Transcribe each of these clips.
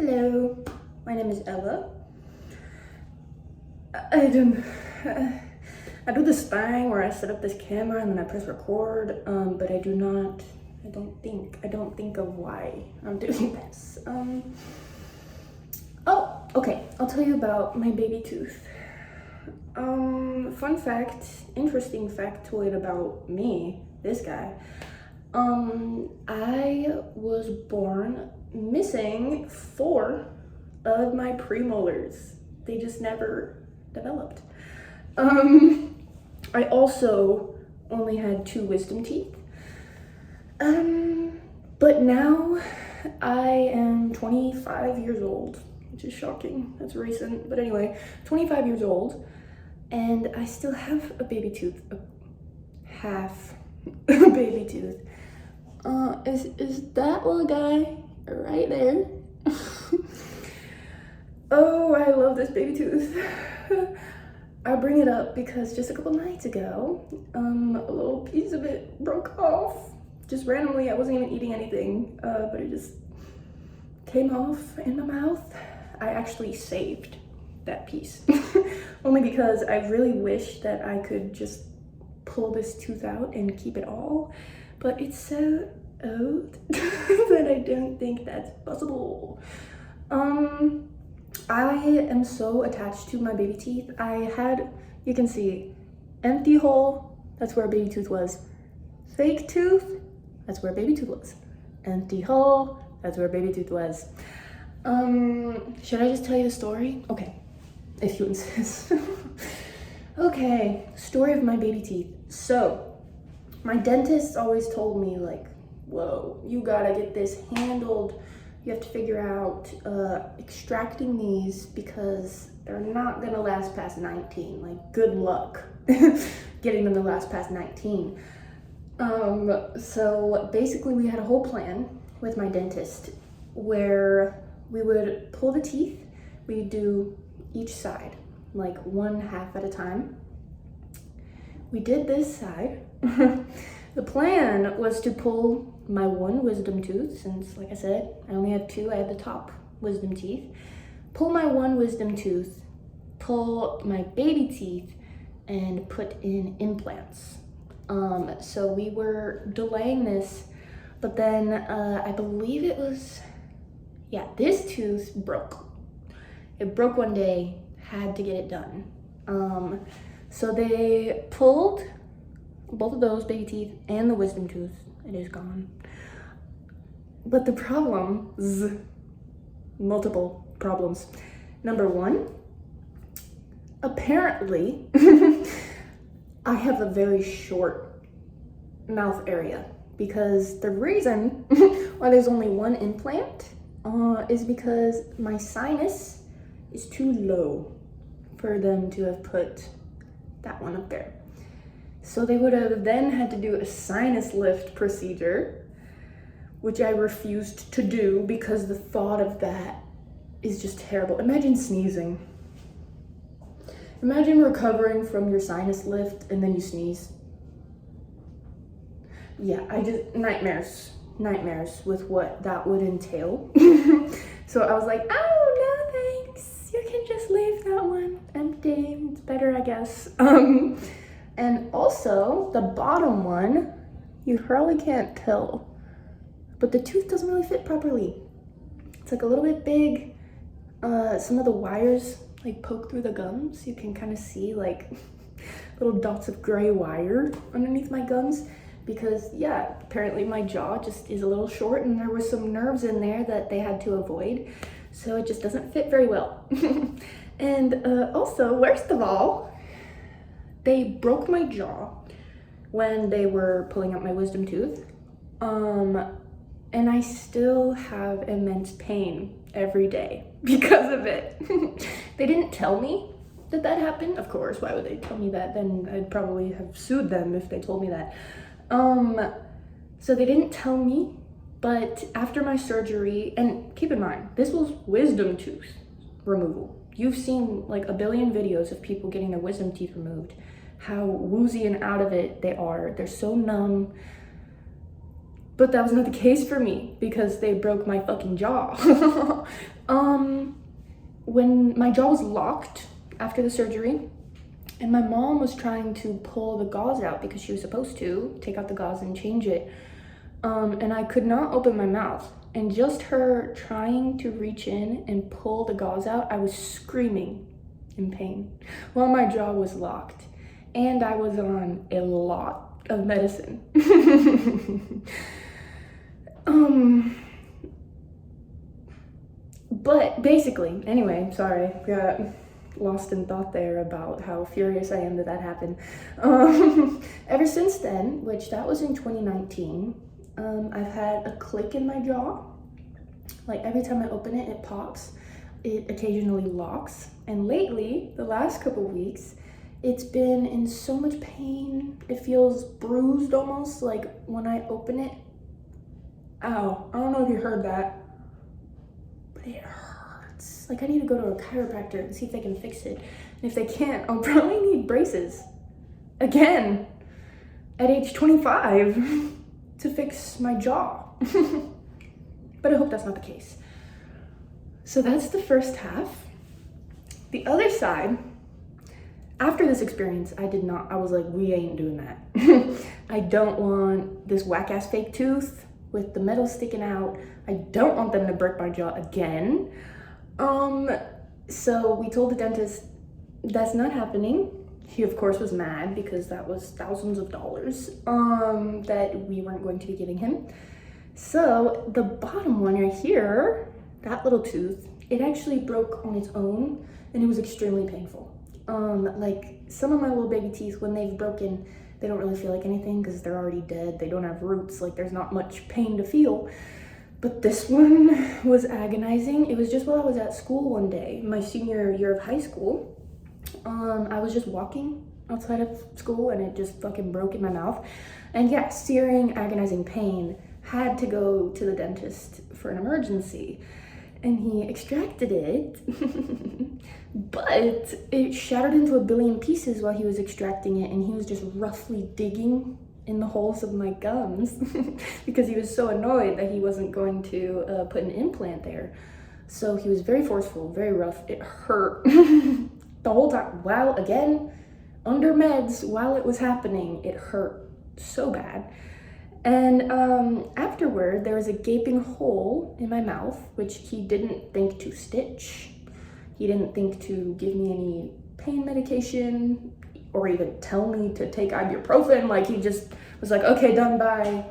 Hello, my name is Ella. I don't. I do this thing where I set up this camera and then I press record, but I do not. I don't think of why I'm doing this. Oh, okay. I'll tell you about my baby tooth. Fun fact, interesting factoid about me. This guy. I was born missing 4 of my premolars. They just never developed. I also only had 2 wisdom teeth. But now I am 25 years old, which is shocking. That's recent. But anyway, 25 years old, and I still have a baby tooth, half a baby tooth. Is that little guy right there? Oh, I love this baby tooth. I bring it up because just a couple nights ago, a little piece of it broke off. Just randomly. I wasn't even eating anything, but it just came off in my mouth. I actually saved that piece. Only because I really wish that I could just pull this tooth out and keep it all. But it's so old that I don't think that's possible. I am so attached to my baby teeth. I had, you can see, empty hole, that's where a baby tooth was. Fake tooth, that's where a baby tooth was. Empty hole, that's where a baby tooth was. Should I just tell you the story? Okay, if you insist. Okay, story of my baby teeth. So, my dentist always told me, like, whoa, you gotta get this handled. You have to figure out extracting these because they're not gonna last past 19. Like, good luck getting them to last past 19. So basically we had a whole plan with my dentist where we would pull the teeth, we'd do each side, like 1/2 at a time. We did this side. The plan was to pull my 1 wisdom tooth, since, like I said, I only had 2. I had the top wisdom teeth. Pull my 1 wisdom tooth, pull my baby teeth, and put in implants. So we were delaying this, but then I believe it was, yeah, this tooth broke. It broke one day, had to get it done. So they pulled both of those baby teeth and the wisdom tooth. It is gone. But the problems, multiple problems. Number 1, apparently I have a very short mouth area, because the reason why there's only 1 implant is because my sinus is too low for them to have put that one up there. So they would have then had to do a sinus lift procedure, which I refused to do because the thought of that is just terrible. Imagine sneezing. Imagine recovering from your sinus lift and then you sneeze. Yeah, nightmares with what that would entail. So I was like, oh, no thanks. You can just leave that one empty. It's better, I guess. And also, the bottom one, you probably can't tell, but the tooth doesn't really fit properly. It's like a little bit big. Some of the wires like poke through the gums. You can kind of see like little dots of gray wire underneath my gums because, yeah, apparently my jaw just is a little short and there was some nerves in there that they had to avoid. So it just doesn't fit very well. And also, worst of all, they broke my jaw when they were pulling out my wisdom tooth. And I still have immense pain every day because of it. They didn't tell me that that happened. Of course, why would they tell me that? Then I'd probably have sued them if they told me that. So they didn't tell me, but after my surgery, and keep in mind, this was wisdom tooth removal. You've seen like a billion videos of people getting their wisdom teeth removed, how woozy and out of it they are. They're so numb. But that was not the case for me because they broke my fucking jaw. When my jaw was locked after the surgery, and my mom was trying to pull the gauze out because she was supposed to take out the gauze and change it. And I could not open my mouth. And just her trying to reach in and pull the gauze out, I was screaming in pain while my jaw was locked. And I was on a lot of medicine. But basically, anyway, sorry, got lost in thought there about how furious I am that that happened. Ever since then, which that was in 2019, I've had a click in my jaw. Like every time I open it, it pops. It occasionally locks. And lately, the last couple weeks, it's been in so much pain. It feels bruised almost, like when I open it. Ow, I don't know if you heard that, but it hurts. Like I need to go to a chiropractor and see if they can fix it. And if they can't, I'll probably need braces again at age 25 to fix my jaw. But I hope that's not the case. So that's the first half. The other side, after this experience, I was like, we ain't doing that. I don't want this whack ass fake tooth with the metal sticking out. I don't want them to break my jaw again. So we told the dentist that's not happening. He of course was mad because that was thousands of dollars that we weren't going to be giving him. So the bottom one right here, that little tooth, it actually broke on its own and it was extremely painful. Like some of my little baby teeth, when they've broken, they don't really feel like anything because they're already dead. They don't have roots, like there's not much pain to feel. But this one was agonizing. It was just while I was at school one day, my senior year of high school. I was just walking outside of school and it just fucking broke in my mouth. And yeah, searing, agonizing pain. Had to go to the dentist for an emergency. And he extracted it, but it shattered into a billion pieces while he was extracting it, and he was just roughly digging in the holes of my gums because he was so annoyed that he wasn't going to put an implant there. So he was very forceful, very rough. It hurt the whole time. While, again, under meds, while it was happening, it hurt so bad. And afterward, there was a gaping hole in my mouth, which he didn't think to stitch. He didn't think to give me any pain medication or even tell me to take ibuprofen. Like he just was like, okay, done, bye.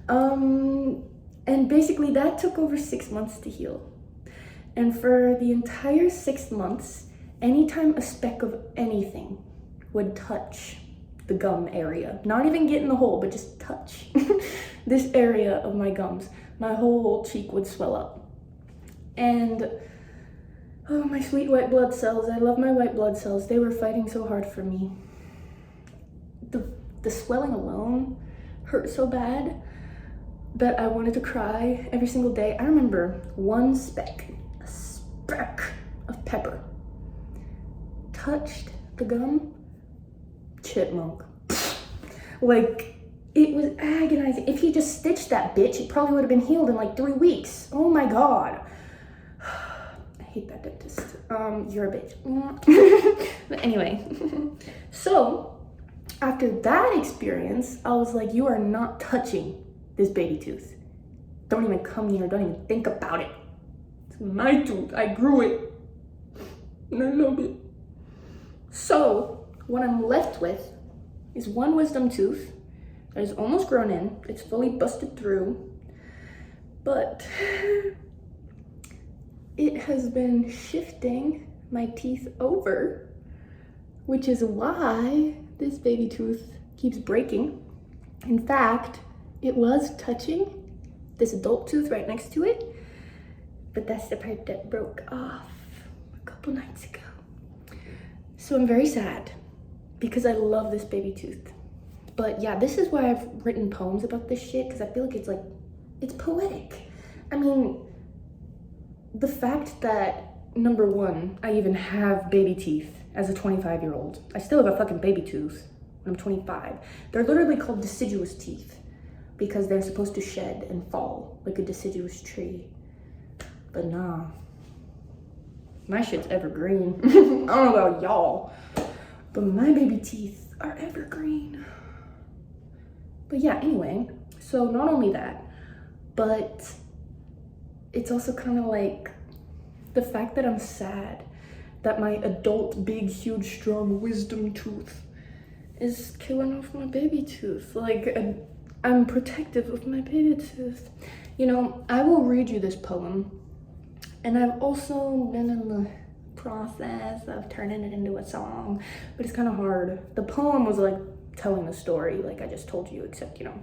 And basically that took over 6 months to heal. And for the entire 6 months, anytime a speck of anything would touch the gum area, not even get in the hole, but just touch this area of my gums, my whole cheek would swell up. And oh, my sweet white blood cells, I love my white blood cells. They were fighting so hard for me. The swelling alone hurt so bad that I wanted to cry every single day. I remember a speck of pepper touched the gum, chipmunk. Like, it was agonizing. If he just stitched that bitch, it probably would have been healed in like 3 weeks. Oh my God. I hate that dentist. You're a bitch. But anyway, so after that experience, I was like, you are not touching this baby tooth. Don't even come near, don't even think about it. It's my tooth, I grew it. And I love it. So what I'm left with is one wisdom tooth that is almost grown in. It's fully busted through, but it has been shifting my teeth over, which is why this baby tooth keeps breaking. In fact, it was touching this adult tooth right next to it, but that's the part that broke off a couple nights ago. So I'm very sad because I love this baby tooth. But yeah, this is why I've written poems about this shit, because I feel like it's poetic. I mean, the fact that, number one, I even have baby teeth as a 25-year-old. I still have a fucking baby tooth when I'm 25. They're literally called deciduous teeth. because they're supposed to shed and fall like a deciduous tree. But nah, my shit's evergreen. I don't know about y'all, but my baby teeth are evergreen. But yeah, anyway, so not only that, but it's also kind of like the fact that I'm sad that my adult, big, huge, strong wisdom tooth is killing off my baby tooth. Like, I'm protective of my baby tooth. You know, I will read you this poem, and I've also been in the process of turning it into a song, but it's kind of hard. The poem was like telling the story like I just told you, except, you know,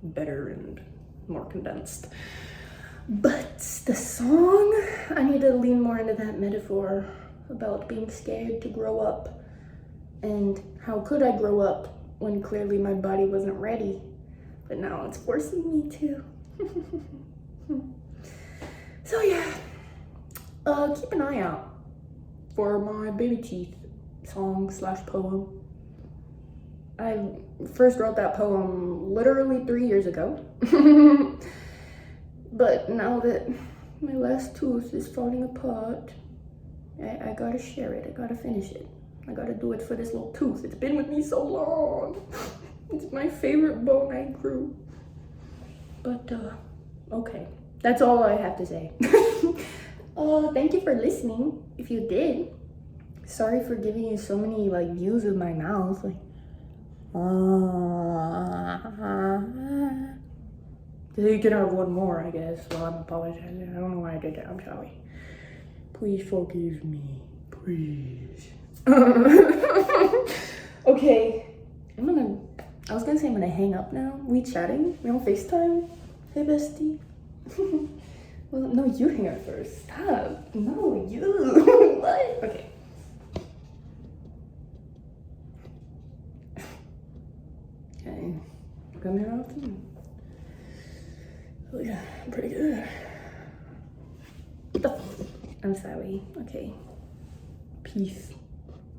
better and more condensed. But the song, I need to lean more into that metaphor about being scared to grow up. And how could I grow up when clearly my body wasn't ready? But now it's forcing me to. So yeah, keep an eye out for my baby teeth song / poem. I first wrote that poem literally 3 years ago. But now that my last tooth is falling apart, I gotta share it. I gotta finish it. I gotta do it for this little tooth. It's been with me so long. It's my favorite bone I grew. But, okay. That's all I have to say. Thank you for listening, if you did. Sorry for giving you so many, like, views of my mouth. Like, you can have one more, I guess. Well, I'm apologizing. I don't know why I did that. I'm sorry. Please forgive me. Please. Okay. I was gonna say I'm gonna hang up now. We chatting? We on FaceTime? Hey, bestie. Well, no, you hang up first. Stop. No, you. What? Okay. Okay. Come here often. Oh yeah, pretty good. I'm sorry. Okay. Peace.